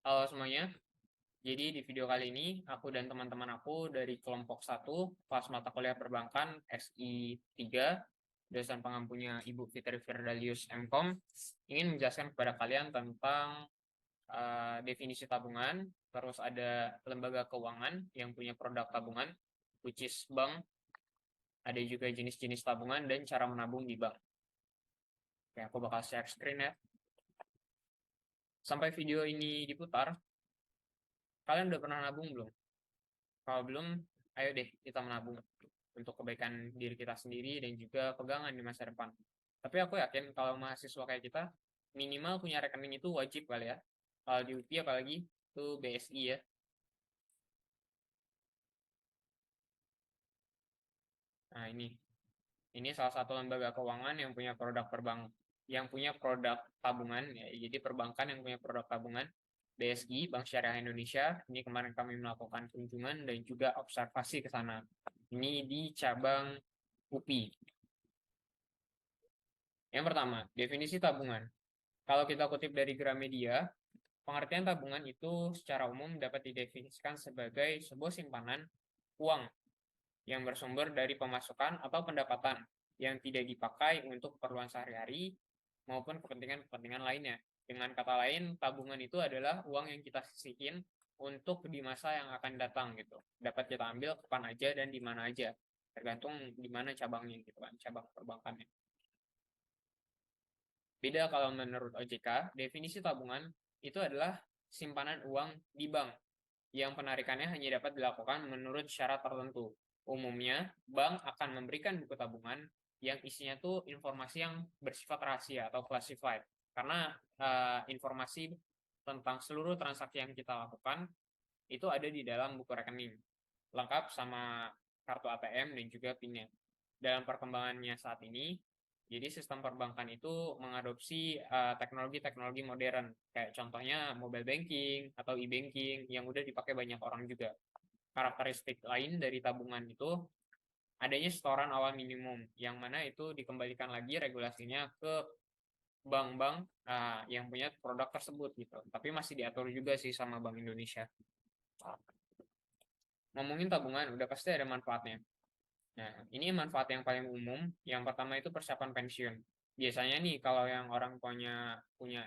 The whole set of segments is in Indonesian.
Halo semuanya, jadi di video kali ini aku dan teman-teman aku dari kelompok 1 kelas mata kuliah perbankan SI 3, dosen pengampunya Ibu Fitri Firdalius MKOM, ingin menjelaskan kepada kalian tentang definisi tabungan, terus ada lembaga keuangan yang punya produk tabungan, which is bank, ada juga jenis-jenis tabungan dan cara menabung di bank. Oke, aku bakal share screen ya. Sampai video ini diputar, kalian udah pernah nabung belum? Kalau belum, ayo deh kita menabung untuk kebaikan diri kita sendiri dan juga pegangan di masa depan. Tapi aku yakin kalau mahasiswa kayak kita, minimal punya rekening itu wajib kali ya. Kalau di UPI apalagi, itu BSI ya. Nah ini salah satu lembaga keuangan yang punya produk yang punya produk tabungan, ya. Jadi perbankan yang punya produk tabungan, BSI, Bank Syariah Indonesia. Ini kemarin kami melakukan kunjungan dan juga observasi ke sana. Ini di cabang UPI. Yang pertama, definisi tabungan. Kalau kita kutip dari Gramedia, pengertian tabungan itu secara umum dapat didefinisikan sebagai sebuah simpanan uang yang bersumber dari pemasukan atau pendapatan yang tidak dipakai untuk keperluan sehari-hari maupun kepentingan-kepentingan lainnya. Dengan kata lain, tabungan itu adalah uang yang kita sisihin untuk di masa yang akan datang gitu. Dapat kita ambil kapan aja dan di mana aja, tergantung di mana cabangnya gitu kan, cabang perbankannya. Beda kalau menurut OJK, definisi tabungan itu adalah simpanan uang di bank yang penarikannya hanya dapat dilakukan menurut syarat tertentu. Umumnya, bank akan memberikan buku tabungan yang isinya tuh informasi yang bersifat rahasia atau classified. Karena informasi tentang seluruh transaksi yang kita lakukan itu ada di dalam buku rekening, lengkap sama kartu ATM dan juga PIN-nya. Dalam perkembangannya saat ini, jadi sistem perbankan itu mengadopsi teknologi-teknologi modern, kayak contohnya mobile banking atau e-banking yang udah dipakai banyak orang juga. Karakteristik lain dari tabungan itu adanya setoran awal minimum, yang mana itu dikembalikan lagi regulasinya ke bank-bank yang punya produk tersebut gitu. Tapi masih diatur juga sih sama Bank Indonesia. Ngomongin tabungan, udah pasti ada manfaatnya. Nah, ini manfaat yang paling umum. Yang pertama itu persiapan pensiun. Biasanya nih kalau yang orang punya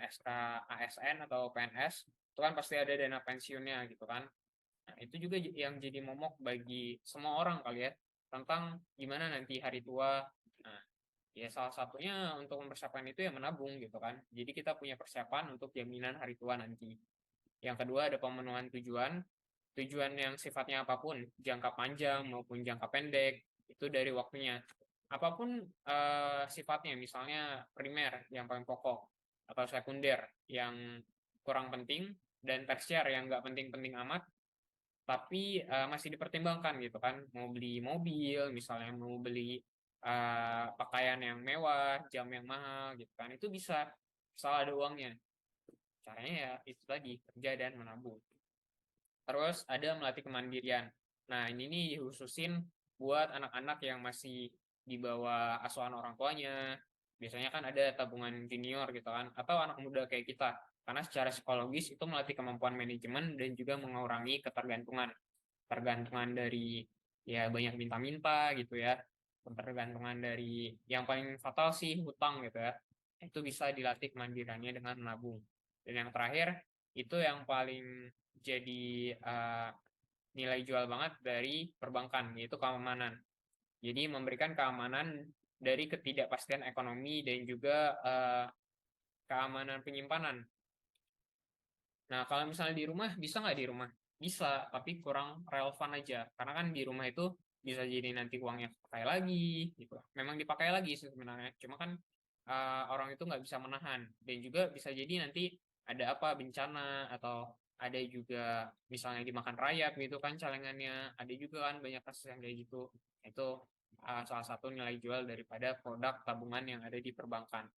SK ASN atau PNS, itu kan pasti ada dana pensiunnya gitu kan. Nah, itu juga yang jadi momok bagi semua orang kali ya, tentang gimana nanti hari tua. Nah, ya salah satunya untuk mempersiapkan itu ya menabung gitu kan. Jadi kita punya persiapan untuk jaminan hari tua nanti. Yang kedua ada pemenuhan tujuan. Tujuan yang sifatnya apapun, jangka panjang maupun jangka pendek, itu dari waktunya. Apapun sifatnya, misalnya primer yang paling pokok, atau sekunder yang kurang penting, dan tersier yang nggak penting-penting amat, tapi masih dipertimbangkan gitu kan. Mau beli mobil, misalnya mau beli pakaian yang mewah, jam yang mahal gitu kan, itu bisa, asal ada uangnya. Caranya ya itu tadi, kerja dan menabung. Terus ada melatih kemandirian. Nah, ini nih khususin buat anak-anak yang masih di bawah asuhan orang tuanya. Biasanya kan ada tabungan junior gitu kan, atau anak muda kayak kita. Karena secara psikologis itu melatih kemampuan manajemen dan juga mengurangi ketergantungan. Tergantungan dari ya banyak minta-minta gitu ya. Ketergantungan dari yang paling fatal sih hutang gitu ya. Itu bisa dilatih kemandiriannya dengan menabung. Dan yang terakhir itu yang paling jadi nilai jual banget dari perbankan, yaitu keamanan. Jadi memberikan keamanan dari ketidakpastian ekonomi dan juga keamanan penyimpanan. Nah, kalau misalnya di rumah, bisa nggak di rumah? Bisa, tapi kurang relevan aja. Karena kan di rumah itu bisa jadi nanti uangnya pakai lagi, gitu. Memang dipakai lagi sih sebenarnya. Cuma kan orang itu nggak bisa menahan. Dan juga bisa jadi nanti ada apa, bencana, atau ada juga misalnya dimakan rayap gitu kan celengannya. Ada juga kan banyak kasus yang kayak gitu. Itu salah satu nilai jual daripada produk tabungan yang ada di perbankan.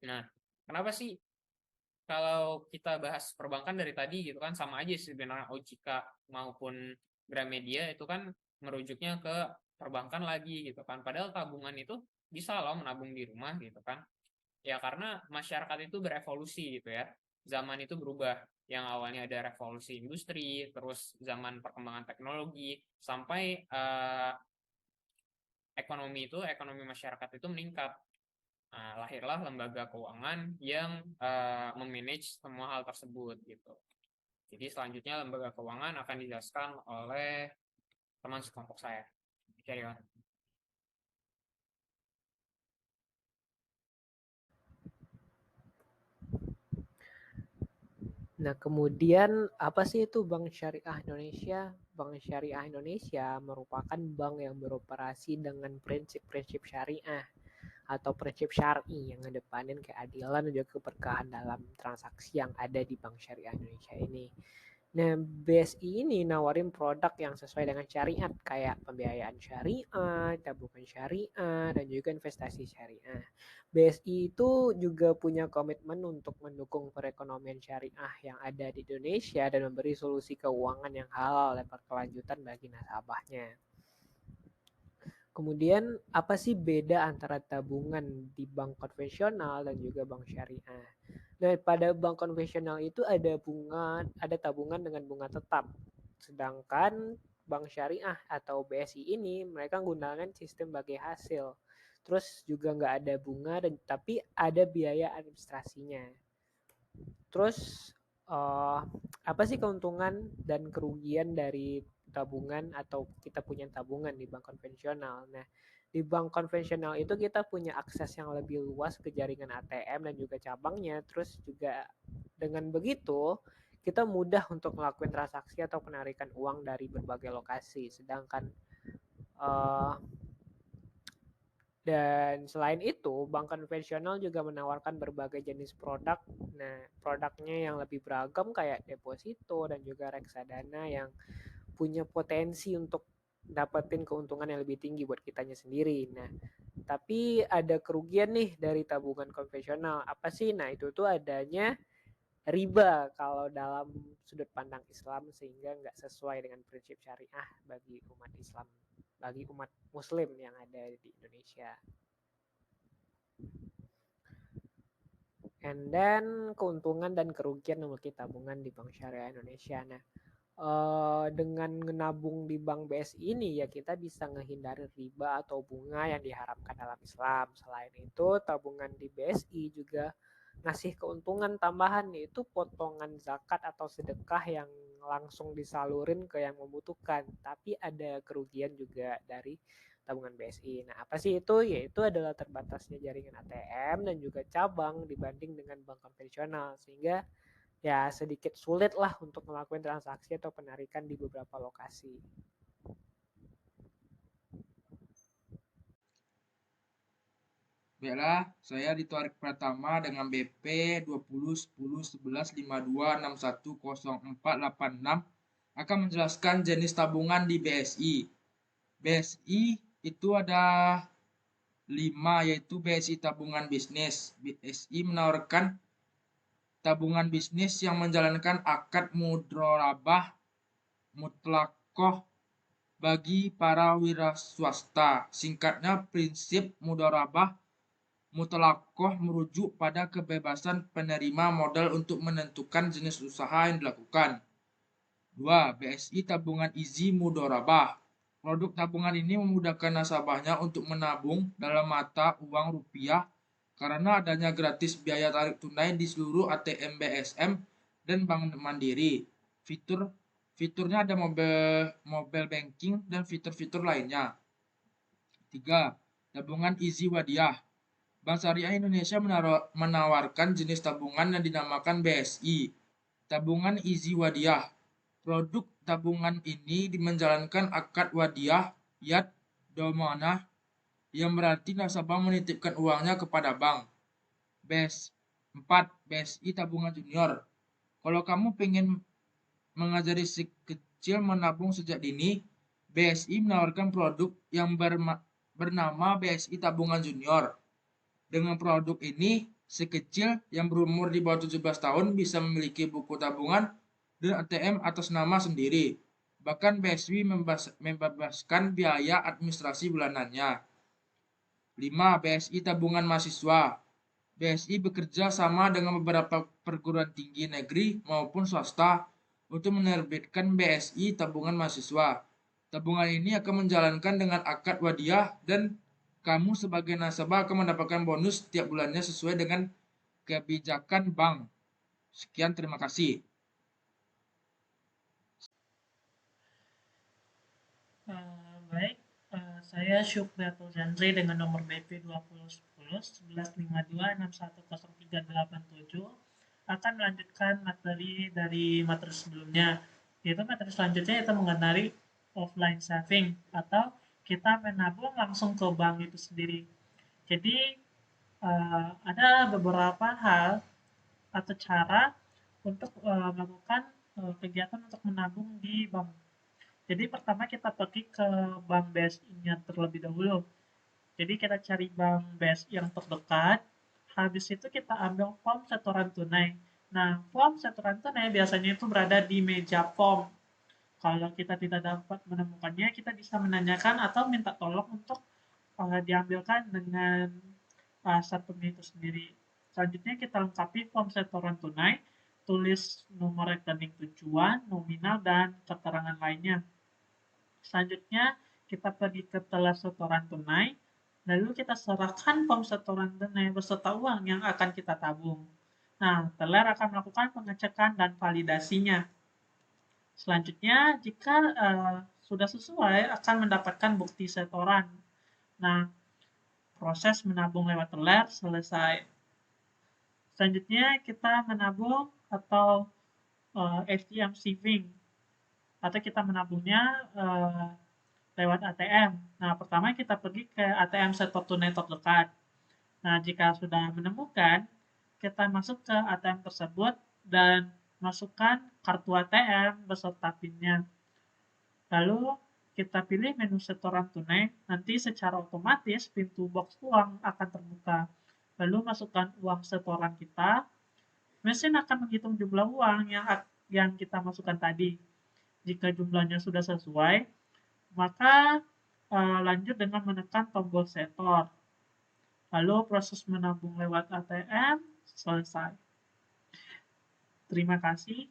Nah, kenapa sih kalau kita bahas perbankan dari tadi gitu kan sama aja sebenarnya OJK maupun Gramedia itu kan merujuknya ke perbankan lagi gitu kan. Padahal tabungan itu bisa loh menabung di rumah gitu kan. Ya karena masyarakat itu berevolusi gitu ya. zaman itu berubah. Yang awalnya ada revolusi industri, terus zaman perkembangan teknologi, sampai ekonomi masyarakat itu meningkat. Nah, lahirlah lembaga keuangan yang memanage semua hal tersebut gitu. Jadi selanjutnya lembaga keuangan akan dijelaskan oleh teman sekelompok saya. Carry on. Nah, kemudian apa sih itu Bank Syariah Indonesia? Bank Syariah Indonesia merupakan bank yang beroperasi dengan prinsip-prinsip syariah atau prinsip syar'i yang ngedepanin keadilan dan juga keberkahan dalam transaksi yang ada di Bank Syariah Indonesia ini. Nah, BSI ini nawarin produk yang sesuai dengan syariat kayak pembiayaan syariah, tabungan syariah, dan juga investasi syariah. BSI itu juga punya komitmen untuk mendukung perekonomian syariah yang ada di Indonesia dan memberi solusi keuangan yang halal dan berkelanjutan bagi nasabahnya. Kemudian apa sih beda antara tabungan di bank konvensional dan juga bank syariah? Nah, pada bank konvensional itu ada tabungan dengan bunga tetap. Sedangkan bank syariah atau BSI ini mereka menggunakan sistem bagi hasil. Terus juga nggak ada bunga dan tapi ada biaya administrasinya. Terus apa sih keuntungan dan kerugian dari tabungan atau kita punya tabungan di bank konvensional? Nah, di bank konvensional itu kita punya akses yang lebih luas ke jaringan ATM dan juga cabangnya. Terus juga dengan begitu kita mudah untuk melakukan transaksi atau penarikan uang dari berbagai lokasi. Sedangkan uh, dan selain itu, bank konvensional juga menawarkan berbagai jenis produk. Nah, produknya yang lebih beragam kayak deposito dan juga reksadana yang punya potensi untuk dapetin keuntungan yang lebih tinggi buat kitanya sendiri. Nah, tapi ada kerugian nih dari tabungan konvensional. Apa sih? Nah, itu tuh adanya riba kalau dalam sudut pandang Islam sehingga nggak sesuai dengan prinsip syariah bagi umat Islam, bagi umat Muslim yang ada di Indonesia. And then keuntungan dan kerugian memiliki tabungan di Bank Syariah Indonesia. Nah, dengan menabung di bank BSI ini ya kita bisa menghindari riba atau bunga yang diharapkan dalam Islam. Selain itu, tabungan di BSI juga ngasih keuntungan tambahan yaitu potongan zakat atau sedekah yang langsung disalurin ke yang membutuhkan. Tapi ada kerugian juga dari tabungan BSI. Nah, apa sih itu? Yaitu adalah terbatasnya jaringan ATM dan juga cabang dibanding dengan bank konvensional sehingga ya sedikit sulit lah untuk melakukan transaksi atau penarikan di beberapa lokasi. Baiklah, saya Dito Arik Pratama dengan BP 20 10 11 52 61 0486 akan menjelaskan jenis tabungan di BSI. BSI itu ada 5 yaitu BSI tabungan bisnis. BSI menawarkan tabungan bisnis yang menjalankan akad mudharabah mutlakoh bagi para wira swasta. Singkatnya, prinsip mudharabah mutlakoh merujuk pada kebebasan penerima modal untuk menentukan jenis usaha yang dilakukan. 2. BSI tabungan izi mudharabah. Produk tabungan ini memudahkan nasabahnya untuk menabung dalam mata uang rupiah karena adanya gratis biaya tarik tunai di seluruh ATM BSM dan Bank Mandiri. Fiturnya ada mobile banking dan fitur-fitur lainnya. 3. Tabungan izi wadiah. Bank Syariah Indonesia menawarkan jenis tabungan yang dinamakan BSI, tabungan izi wadiah. Produk tabungan ini menjalankan akad wadiah yad domanah yang berarti nasabah menitipkan uangnya kepada bank. BES 4. BSI tabungan junior. Kalau kamu pengen mengajari si kecil menabung sejak dini, BSI menawarkan produk yang bernama BSI tabungan junior. Dengan produk ini, si kecil yang berumur di bawah 17 tahun bisa memiliki buku tabungan dan ATM atas nama sendiri. Bahkan BSI membebaskan biaya administrasi bulanannya. 5. BSI tabungan mahasiswa. BSI bekerja sama dengan beberapa perguruan tinggi negeri maupun swasta untuk menerbitkan BSI tabungan mahasiswa. Tabungan ini akan menjalankan dengan akad wadiah dan kamu sebagai nasabah akan mendapatkan bonus setiap bulannya sesuai dengan kebijakan bank. Sekian, terima kasih. Baik, saya Syukriatul Jandri dengan nomor BP 2010 1152610387 akan melanjutkan materi dari materi sebelumnya, yaitu materi selanjutnya yaitu mengenai offline saving atau kita menabung langsung ke bank itu sendiri. Jadi ada beberapa hal atau cara untuk melakukan kegiatan untuk menabung di bank. Jadi pertama kita pergi ke bank BSI-nya terlebih dahulu. Jadi kita cari bank BSI yang terdekat. Habis itu kita ambil form setoran tunai. Nah, form setoran tunai biasanya itu berada di meja form. Kalau kita tidak dapat menemukannya, kita bisa menanyakan atau minta tolong untuk diambilkan dengan satpamnya itu sendiri. Selanjutnya kita lengkapi form setoran tunai, tulis nomor rekening tujuan, nominal, dan keterangan lainnya. Selanjutnya, kita pergi ke teller setoran tunai, lalu kita serahkan form setoran tunai beserta uang yang akan kita tabung. Nah, teller akan melakukan pengecekan dan validasinya. Selanjutnya, jika sudah sesuai, akan mendapatkan bukti setoran. Nah, proses menabung lewat teller selesai. Selanjutnya, kita menabung atau ATM saving, atau kita menabungnya lewat ATM. Nah, pertama kita pergi ke ATM setor tunai terdekat. Nah, jika sudah menemukan, kita masuk ke ATM tersebut dan masukkan kartu ATM beserta PIN-nya. Lalu kita pilih menu setoran tunai, nanti secara otomatis pintu box uang akan terbuka. Lalu masukkan uang setoran kita, mesin akan menghitung jumlah uang yang kita masukkan tadi. Jika jumlahnya sudah sesuai, maka lanjut dengan menekan tombol setor. Lalu proses menabung lewat ATM selesai. Terima kasih.